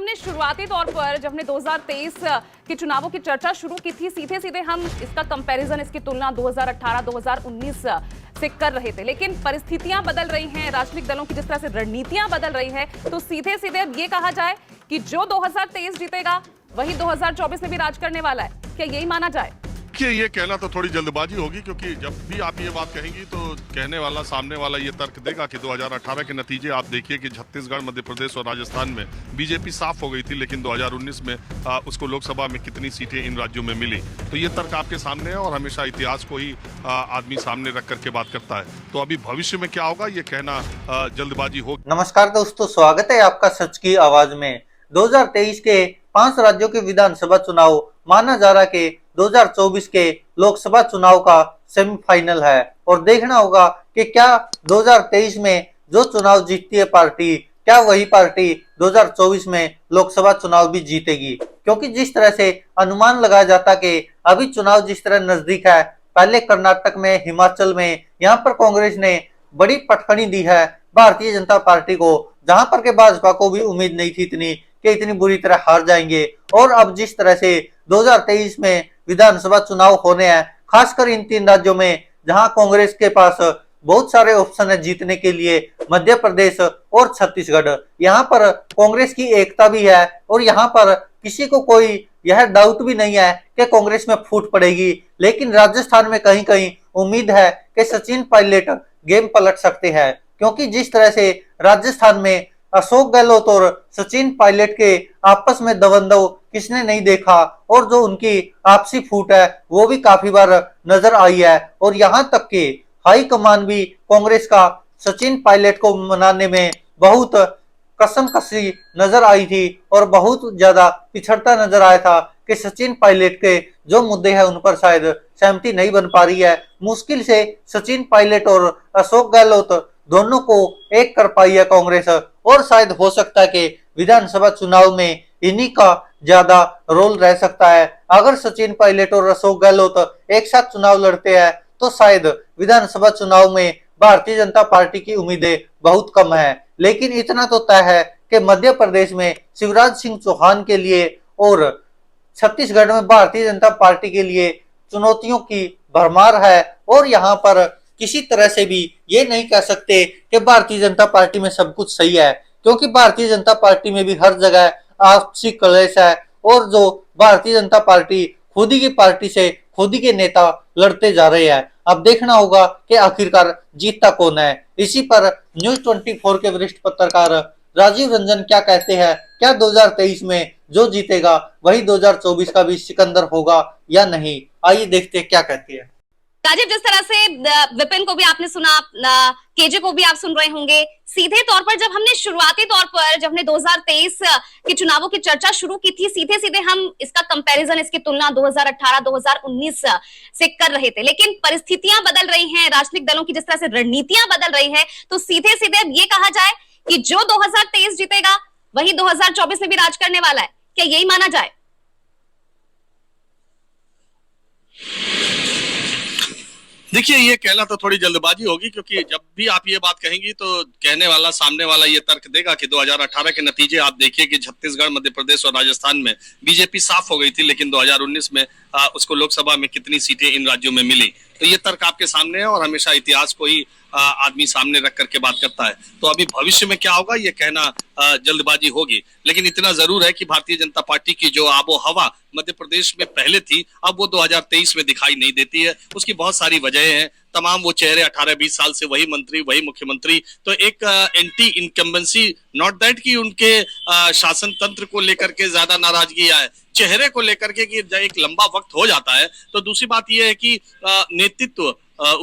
हमने शुरुआती तौर पर जब हमने 2023 के चुनावों की चर्चा शुरू की थी, सीधे सीधे हम इसका कंपैरिजन, इसकी तुलना 2018-2019 से कर रहे थे। लेकिन परिस्थितियां बदल रही हैं, राजनीतिक दलों की जिस तरह से रणनीतियां बदल रही हैं, तो सीधे सीधे अब ये कहा जाए कि जो 2023 जीतेगा वही 2024 में भी राज करने वाला है, क्या यही माना जाए? कि ये कहना तो थोड़ी जल्दबाजी होगी, क्योंकि जब भी आप ये बात कहेंगी तो कहने वाला, सामने वाला ये तर्क देगा कि 2018 के नतीजे आप देखिए कि छत्तीसगढ़, मध्य प्रदेश और राजस्थान में बीजेपी साफ हो गई थी, लेकिन 2019 में उसको लोकसभा में कितनी सीटें इन राज्यों में मिली। तो ये तर्क आपके सामने है और हमेशा इतिहास को ही आदमी सामने रख करके बात करता है। तो अभी भविष्य में क्या होगा ये कहना जल्दबाजी हो। नमस्कार दोस्तों, स्वागत है आपका सच की आवाज में। 2023 के 5 राज्यों के विधानसभा चुनाव माना जा रहा कि 2024 के लोकसभा चुनाव का सेमीफाइनल है और देखना होगा कि क्या 2023 में जो चुनाव जीतती है पार्टी, क्या वही पार्टी 2024 में लोकसभा चुनाव भी जीतेगी। क्योंकि जिस तरह से अनुमान लगाया जाता कि अभी चुनाव जिस तरह नजदीक है, पहले कर्नाटक में, हिमाचल में, यहाँ पर कांग्रेस ने बड़ी पटखनी दी है भारतीय जनता पार्टी को, जहां पर के भाजपा को भी उम्मीद नहीं थी इतनी कि इतनी बुरी तरह हार जाएंगे। और अब जिस तरह से 2023 में विधानसभा चुनाव होने हैं, खासकर इन 3 राज्यों में जहां कांग्रेस के पास बहुत सारे ऑप्शन है जीतने के लिए, मध्य प्रदेश और छत्तीसगढ़, यहाँ पर कांग्रेस की एकता भी है और यहाँ पर किसी को कोई यह डाउट भी नहीं है कि कांग्रेस में फूट पड़ेगी। लेकिन राजस्थान में कहीं कहीं उम्मीद है कि सचिन पायलट गेम पलट सकते हैं, क्योंकि जिस तरह से राजस्थान में अशोक गहलोत और सचिन पायलट के आपस में दबंधव किसने नहीं देखा, और जो उनकी आपसी फूट है वो भी काफी बार नजर आई है। और यहाँ तक कि हाई कमान भी कांग्रेस का सचिन पायलट को मनाने में बहुत कसम कसी नजर आई थी और बहुत ज्यादा पिछड़ता नजर आया था कि सचिन पायलट के जो मुद्दे हैं उन पर शायद सहमति नहीं बन पा रही है। मुश्किल से सचिन पायलट और अशोक गहलोत दोनों को एक कर पाई है कांग्रेस, और शायद हो सकता है कि विधानसभा चुनाव में इन्हीं का ज्यादा रोल रह सकता है। अगर सचिन पायलट और अशोक गहलोत एक साथ चुनाव लड़ते हैं तो शायद विधानसभा चुनाव में भारतीय जनता पार्टी की उम्मीदें बहुत कम है। लेकिन इतना तो तय है कि मध्य प्रदेश में शिवराज सिंह चौहान के लिए और छत्तीसगढ़ में भारतीय जनता पार्टी के लिए चुनौतियों की भरमार है। और यहाँ पर किसी तरह से भी ये नहीं कह सकते कि भारतीय जनता पार्टी में सब कुछ सही है, क्योंकि भारतीय जनता पार्टी में भी हर जगह आपसी कलेश है और जो भारतीय जनता पार्टी खुद ही की पार्टी से खुद ही के नेता लड़ते जा रहे हैं। अब देखना होगा कि आखिरकार जीतता कौन है। इसी पर न्यूज 24 के वरिष्ठ पत्रकार राजीव रंजन क्या कहते हैं, क्या 2023 में जो जीतेगा वही 2024 का भी सिकंदर होगा या नहीं, आइए देखते हैं क्या कहते हैं। राजीव, जिस तरह से विपिन को भी आपने सुना, केजे को भी आप सुन रहे होंगे, सीधे तौर पर जब हमने शुरुआती तौर पर जब हमने 2023 के चुनावों की चर्चा शुरू की थी, सीधे सीधे हम इसका कंपैरिजन, इसकी तुलना 2018-2019 से कर रहे थे। लेकिन परिस्थितियां बदल रही हैं, राजनीतिक दलों की जिस तरह से रणनीतियां बदल रही है, तो सीधे सीधे अब ये कहा जाए कि जो 2023 जीतेगा वही 2024 में भी राज करने वाला है, क्या यही माना जाए? देखिए, ये कहना तो थोड़ी जल्दबाजी होगी, क्योंकि जब भी आप ये बात कहेंगी तो कहने वाला, सामने वाला ये तर्क देगा कि 2018 के नतीजे आप देखिए कि छत्तीसगढ़, मध्य प्रदेश और राजस्थान में बीजेपी साफ हो गई थी, लेकिन 2019 में उसको लोकसभा में कितनी सीटें इन राज्यों में मिली। तो ये तर्क आपके सामने है और हमेशा इतिहास को ही आदमी सामने रख करके बात करता है। तो अभी भविष्य में क्या होगा ये कहना जल्दबाजी होगी, लेकिन इतना जरूर है कि भारतीय जनता पार्टी की जो आबो हवा मध्य प्रदेश में पहले थी, अब वो 2023 में दिखाई नहीं देती है। उसकी बहुत सारी वजहें हैं। तमाम वो चेहरे 18-20 साल से वही मंत्री, वही मुख्यमंत्री, तो एक एंटी इनकम्बेंसी, नॉट दैट कि उनके शासन तंत्र को लेकर के ज्यादा नाराजगी है, चेहरे को लेकर के कि एक लंबा वक्त हो जाता है। तो दूसरी बात यह है कि नेतृत्व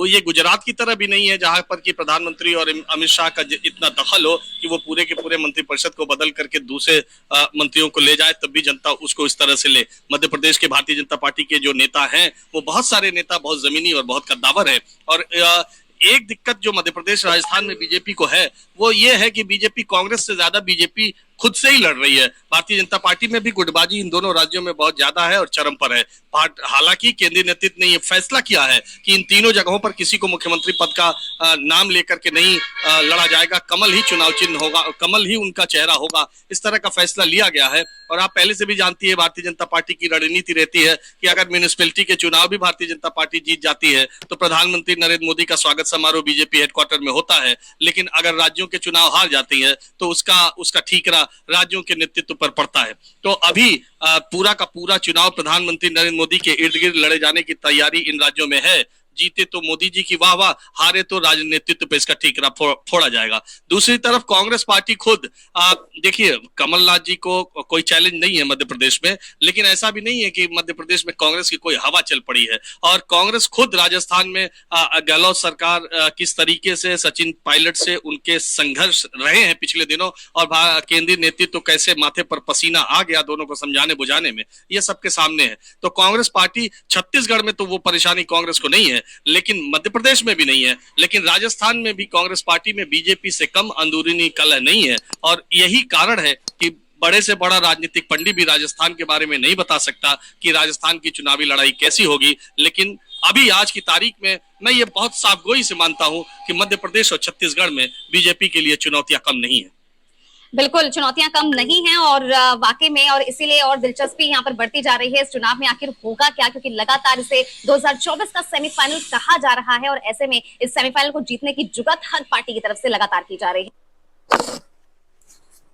ये गुजरात की तरह भी नहीं है, जहां पर कि प्रधानमंत्री और अमित शाह का इतना दखल हो कि वो पूरे के पूरे मंत्रिपरिषद को बदल करके दूसरे मंत्रियों को ले जाए, तब भी जनता उसको इस तरह से ले। मध्य प्रदेश के भारतीय जनता पार्टी के जो नेता हैं, वो बहुत सारे नेता बहुत जमीनी और बहुत कद्दावर है। और एक दिक्कत जो मध्य प्रदेश, राजस्थान में बीजेपी को है, वो ये है कि बीजेपी कांग्रेस से ज्यादा बीजेपी खुद से ही लड़ रही है। भारतीय जनता पार्टी में भी गुटबाजी इन दोनों राज्यों में बहुत ज्यादा है और चरम पर है। हालांकि केंद्रीय नेतृत्व ने यह फैसला किया है कि इन तीनों जगहों पर किसी को मुख्यमंत्री पद का नाम लेकर के नहीं लड़ा जाएगा, कमल ही चुनाव चिन्ह होगा, कमल ही उनका चेहरा होगा, इस तरह का फैसला लिया गया है। और आप पहले से भी जानती है भारतीय जनता पार्टी की रणनीति रहती है कि अगर म्यूनिसिपैलिटी के चुनाव भी भारतीय जनता पार्टी जीत जाती है तो प्रधानमंत्री नरेंद्र मोदी का स्वागत समारोह बीजेपी हेडक्वार्टर में होता है, लेकिन अगर राज्यों के चुनाव हार जाती है तो उसका ठीकरा राज्यों के नेतृत्व पर पड़ता है। तो अभी पूरा का पूरा चुनाव प्रधानमंत्री नरेंद्र मोदी के इर्द गिर्द लड़े जाने की तैयारी इन राज्यों में है। जीते तो मोदी जी की वाह वाह, हारे तो राजनीतित्व पे इसका ठीकरा फोड़ा जाएगा। दूसरी तरफ कांग्रेस पार्टी खुद देखिए, कमलनाथ जी को कोई चैलेंज नहीं है मध्य प्रदेश में, लेकिन ऐसा भी नहीं है कि मध्य प्रदेश में कांग्रेस की कोई हवा चल पड़ी है। और कांग्रेस खुद राजस्थान में गहलोत सरकार किस तरीके से सचिन पायलट से उनके संघर्ष रहे हैं पिछले दिनों, और केंद्रीय नेतृत्व तो कैसे माथे पर पसीना आ गया दोनों को समझाने बुझाने में, ये सबके सामने है। तो कांग्रेस पार्टी छत्तीसगढ़ में तो वो परेशानी कांग्रेस को नहीं है, लेकिन मध्य प्रदेश में भी नहीं है, लेकिन राजस्थान में भी कांग्रेस पार्टी में बीजेपी से कम अंदरूनी कलह नहीं है। और यही कारण है कि बड़े से बड़ा राजनीतिक पंडित भी राजस्थान के बारे में नहीं बता सकता कि राजस्थान की चुनावी लड़ाई कैसी होगी। लेकिन अभी आज की तारीख में मैं ये बहुत साफगोई से मानता हूं कि मध्य प्रदेश और छत्तीसगढ़ में बीजेपी के लिए चुनौतियां कम नहीं है। बिल्कुल, चुनौतियां कम नहीं हैं और वाकई में, और इसीलिए और दिलचस्पी यहाँ पर बढ़ती जा रही है इस चुनाव में आखिर होगा क्या, क्योंकि लगातार इसे 2024 का सेमीफाइनल कहा जा रहा है और ऐसे में इस सेमीफाइनल को जीतने की जुगत हर पार्टी की तरफ से लगातार की जा रही है।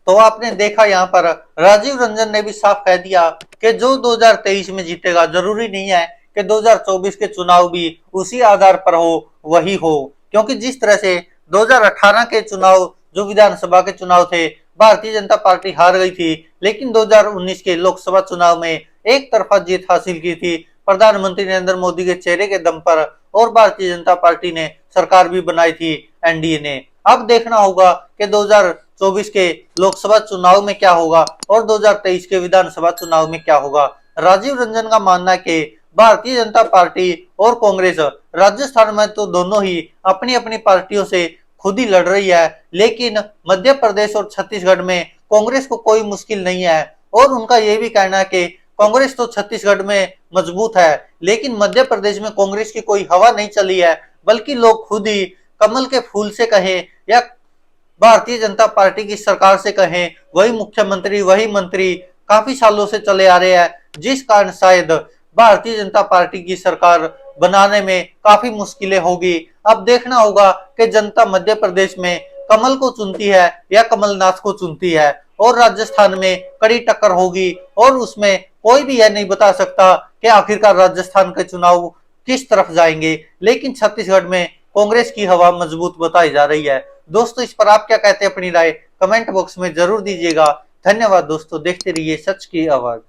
तो आपने देखा यहाँ पर राजीव रंजन ने भी साफ कह दिया कि जो 2023 में जीतेगा, जरूरी नहीं है कि 2024 के चुनाव भी उसी आधार पर हो वही हो, क्योंकि जिस तरह से 2018 के चुनाव जो विधानसभा के चुनाव थे भारतीय जनता पार्टी हार गई थी, लेकिन 2019 के लोकसभा चुनाव में एक तरफा जीत हासिल की थी प्रधानमंत्री नरेंद्र मोदी के चेहरे के दम पर, और भारतीय जनता पार्टी ने सरकार भी बनाई थी एनडीए ने। अब देखना होगा कि 2024 के लोकसभा चुनाव में क्या होगा और 2023 के विधानसभा चुनाव में क्या होगा। राजीव रंजन का मानना है कि भारतीय जनता पार्टी और कांग्रेस राजस्थान में तो दोनों ही अपनी अपनी पार्टियों से खुद ही लड़ रही है, लेकिन मध्य प्रदेश और छत्तीसगढ़ में कांग्रेस को कोई मुश्किल नहीं है। और उनका यह भी कहना है कि कांग्रेस तो छत्तीसगढ़ में मजबूत है, लेकिन मध्य प्रदेश में कांग्रेस की कोई हवा नहीं चली है, बल्कि लोग खुद ही कमल के फूल से कहें या भारतीय जनता पार्टी की सरकार से कहें, वही मुख्यमंत्री वही मंत्री काफी सालों से चले आ रहे हैं, जिस कारण शायद भारतीय जनता पार्टी की सरकार बनाने में काफी मुश्किलें होगी। अब देखना होगा कि जनता मध्य प्रदेश में कमल को चुनती है या कमलनाथ को चुनती है, और राजस्थान में कड़ी टक्कर होगी, और उसमें कोई भी यह नहीं बता सकता कि आखिरकार राजस्थान के चुनाव किस तरफ जाएंगे। लेकिन छत्तीसगढ़ में कांग्रेस की हवा मजबूत बताई जा रही है। दोस्तों, इस पर आप क्या कहते हैं, अपनी राय कमेंट बॉक्स में जरूर दीजिएगा। धन्यवाद दोस्तों, देखते रहिए सच की आवाज।